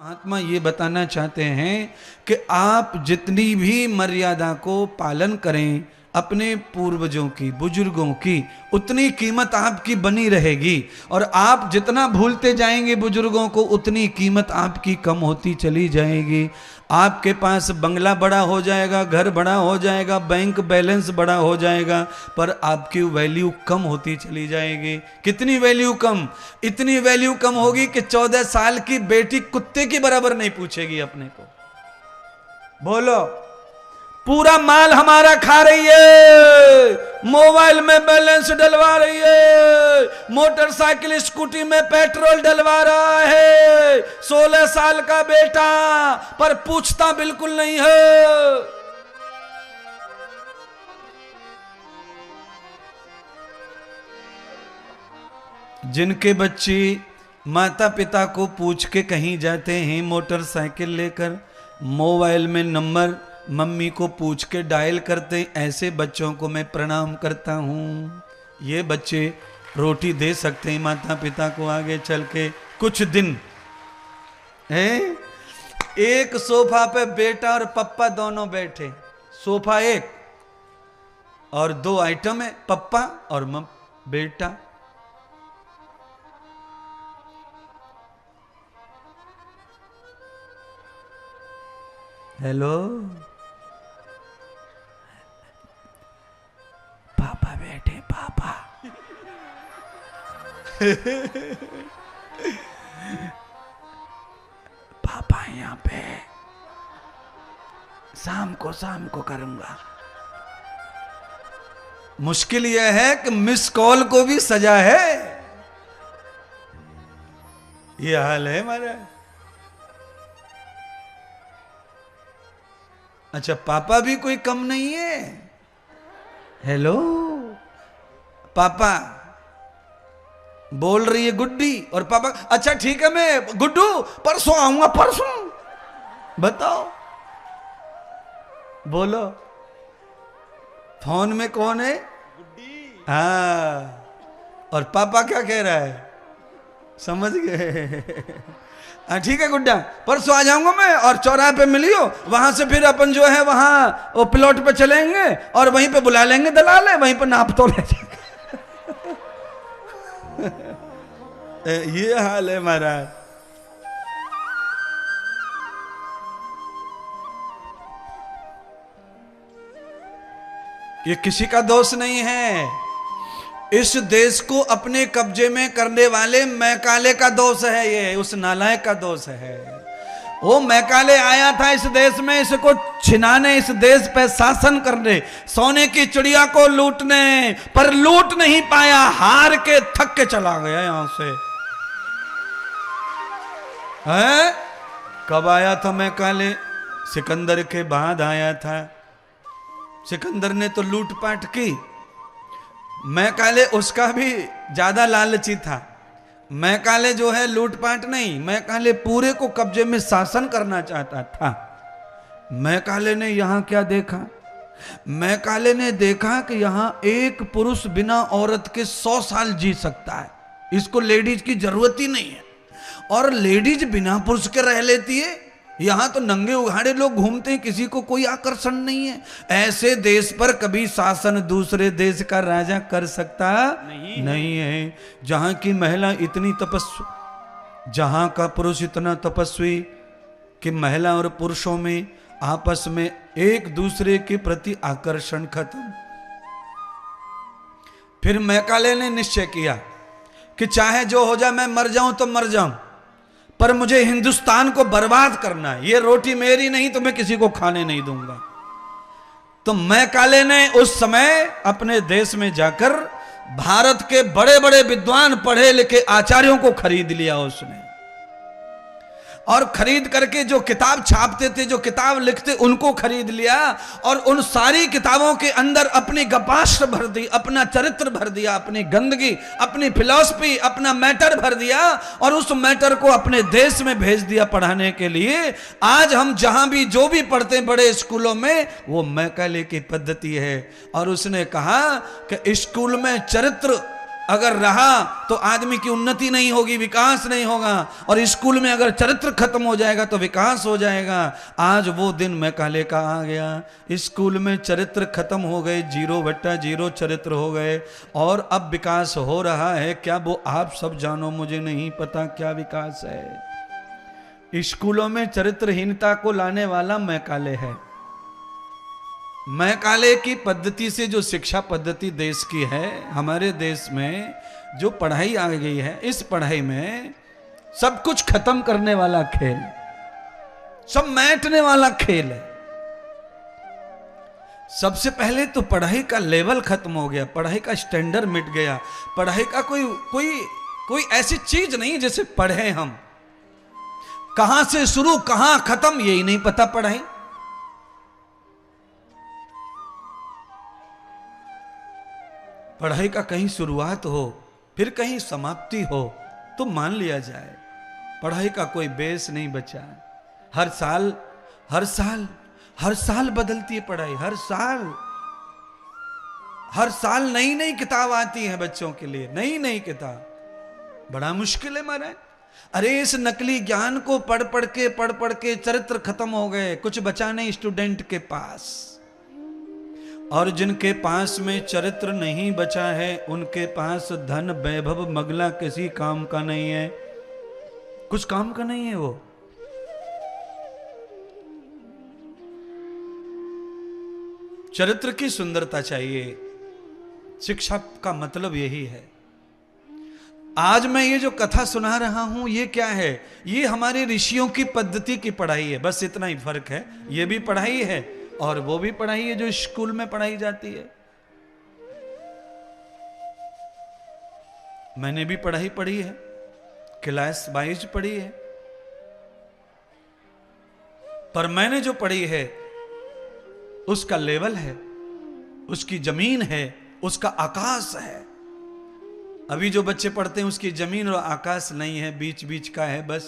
महात्मा ये बताना चाहते हैं कि आप जितनी भी मर्यादा को पालन करें अपने पूर्वजों की, बुजुर्गों की, उतनी कीमत आपकी बनी रहेगी। और आप जितना भूलते जाएंगे बुजुर्गों को, उतनी कीमत आपकी कम होती चली जाएगी। आपके पास बंगला बड़ा हो जाएगा, घर बड़ा हो जाएगा, बैंक बैलेंस बड़ा हो जाएगा, पर आपकी वैल्यू कम होती चली जाएगी। कितनी वैल्यू कम? इतनी वैल्यू कम होगी कि 14 साल की बेटी कुत्ते की बराबर नहीं पूछेगी अपने को। बोलो, पूरा माल हमारा खा रही है, मोबाइल में बैलेंस डलवा रही है, मोटरसाइकिल स्कूटी में पेट्रोल डलवा रहा है, 16 साल का बेटा, पर पूछता बिल्कुल नहीं है। जिनके बच्चे माता पिता को पूछ के कहीं जाते हैं मोटरसाइकिल लेकर, मोबाइल में नंबर मम्मी को पूछ के डायल करते, ऐसे बच्चों को मैं प्रणाम करता हूँ। ये बच्चे रोटी दे सकते हैं माता पिता को आगे चल के कुछ दिन। है एक सोफा पे बेटा और पप्पा दोनों बैठे, सोफा एक और 2 आइटम है, पप्पा और बेटा। हेलो, पापा बैठे, पापा। पापा यहाँ पे, शाम को करूंगा। मुश्किल यह है कि मिस कॉल को भी सजा है। ये हाल है हमारा। अच्छा, पापा भी कोई कम नहीं है। हेलो पापा, बोल रही है गुड्डी, और पापा अच्छा ठीक है मैं गुड्डू परसों आऊंगा, परसों। बताओ, बोलो, फोन में कौन है? गुड्डी। हाँ, और पापा क्या कह रहा है? समझ गए? ठीक है गुड्डा, परसों आ जाऊंगा मैं, और चौराहे पे मिलियो, वहां से फिर अपन जो है वहां वो प्लॉट पे चलेंगे और वहीं पे बुला लेंगे दलाल है, वहीं पे नाप तो ले जाएंगे। ये हाल है महाराज। ये किसी का दोष नहीं है, इस देश को अपने कब्जे में करने वाले मैकाले का दोष है। ये उस नालायक का दोष है। वो मैकाले आया था इस देश में इसको छिनाने, इस देश पे शासन करने, सोने की चिड़िया को लूटने, पर लूट नहीं पाया, हार के थक के चला गया यहां से। है? कब आया था मैकाले? सिकंदर के बाद आया था। सिकंदर ने तो लूटपाट की, मैकाले उसका भी ज्यादा लालची था। मैकाले जो है लूटपाट नहीं, मैकाले पूरे को कब्जे में शासन करना चाहता था। मैकाले ने यहां क्या देखा? मैकाले ने देखा कि यहां एक पुरुष बिना औरत के 100 साल जी सकता है, इसको लेडीज की जरूरत ही नहीं है, और लेडीज बिना पुरुष के रह लेती है। यहां तो नंगे उघाड़े लोग घूमते हैं, किसी को कोई आकर्षण नहीं है। ऐसे देश पर कभी शासन दूसरे देश का राजा कर सकता नहीं है। जहां की महिला इतनी तपस्वी, जहां का पुरुष इतना तपस्वी कि महिला और पुरुषों में आपस में एक दूसरे के प्रति आकर्षण खत्म। फिर मैकाले ने निश्चय किया कि चाहे जो हो जाए, मैं मर जाऊं तो मर जाऊं, पर मुझे हिंदुस्तान को बर्बाद करना है। ये रोटी मेरी नहीं तो मैं किसी को खाने नहीं दूंगा। तो मैकाले ने उस समय अपने देश में जाकर भारत के बड़े बड़े विद्वान, पढ़े लिखे आचार्यों को खरीद लिया उसने, और खरीद करके जो किताब छापते थे, जो किताब लिखते, उनको खरीद लिया, और उन सारी किताबों के अंदर अपनी गपाष्ट भर दी, अपना चरित्र भर दिया, अपनी गंदगी, अपनी फिलॉसफी, अपना मैटर भर दिया, और उस मैटर को अपने देश में भेज दिया पढ़ाने के लिए। आज हम जहां भी जो भी पढ़ते हैं बड़े स्कूलों में, वो मैकाले की पद्धति है। और उसने कहा कि स्कूल में चरित्र अगर रहा तो आदमी की उन्नति नहीं होगी, विकास नहीं होगा। और स्कूल में अगर चरित्र खत्म हो जाएगा तो विकास हो जाएगा। आज वो दिन मैकाले का आ गया, स्कूल में चरित्र खत्म हो गए, 0/0 चरित्र हो गए, और अब विकास हो रहा है। क्या वो आप सब जानो, मुझे नहीं पता क्या विकास है। स्कूलों में चरित्रहीनता को लाने वाला मैकाले है। मैकाले की पद्धति से जो शिक्षा पद्धति देश की है, हमारे देश में जो पढ़ाई आ गई है, इस पढ़ाई में सब कुछ खत्म करने वाला खेल, सब मैटने वाला खेल है। सबसे पहले तो पढ़ाई का लेवल खत्म हो गया, पढ़ाई का स्टैंडर्ड मिट गया। पढ़ाई का कोई ऐसी चीज नहीं जैसे पढ़े हम, कहां से शुरू कहां खत्म यही नहीं पता। पढ़ाई का कहीं शुरुआत हो फिर कहीं समाप्ति हो तो मान लिया जाए। पढ़ाई का कोई बेस नहीं बचा। हर साल बदलती है पढ़ाई। हर साल नई नई किताब आती है बच्चों के लिए, नई नई किताब। बड़ा मुश्किल है महाराज। अरे इस नकली ज्ञान को पढ़ पढ़ के चरित्र खत्म हो गए, कुछ बचा नहीं स्टूडेंट के पास। और जिनके पास में चरित्र नहीं बचा है, उनके पास धन वैभव मगला किसी काम का नहीं है, कुछ काम का नहीं है। वो चरित्र की सुंदरता चाहिए। शिक्षा का मतलब यही है। आज मैं ये जो कथा सुना रहा हूं, ये क्या है? ये हमारे ऋषियों की पद्धति की पढ़ाई है, बस इतना ही फर्क है। ये भी पढ़ाई है और वो भी पढ़ाई है जो स्कूल में पढ़ाई जाती है। मैंने भी पढ़ाई पढ़ी है, क्लास 22 पढ़ी है, पर मैंने जो पढ़ी है उसका लेवल है, उसकी जमीन है, उसका आकाश है। अभी जो बच्चे पढ़ते हैं उसकी जमीन और आकाश नहीं है, बीच बीच का है बस।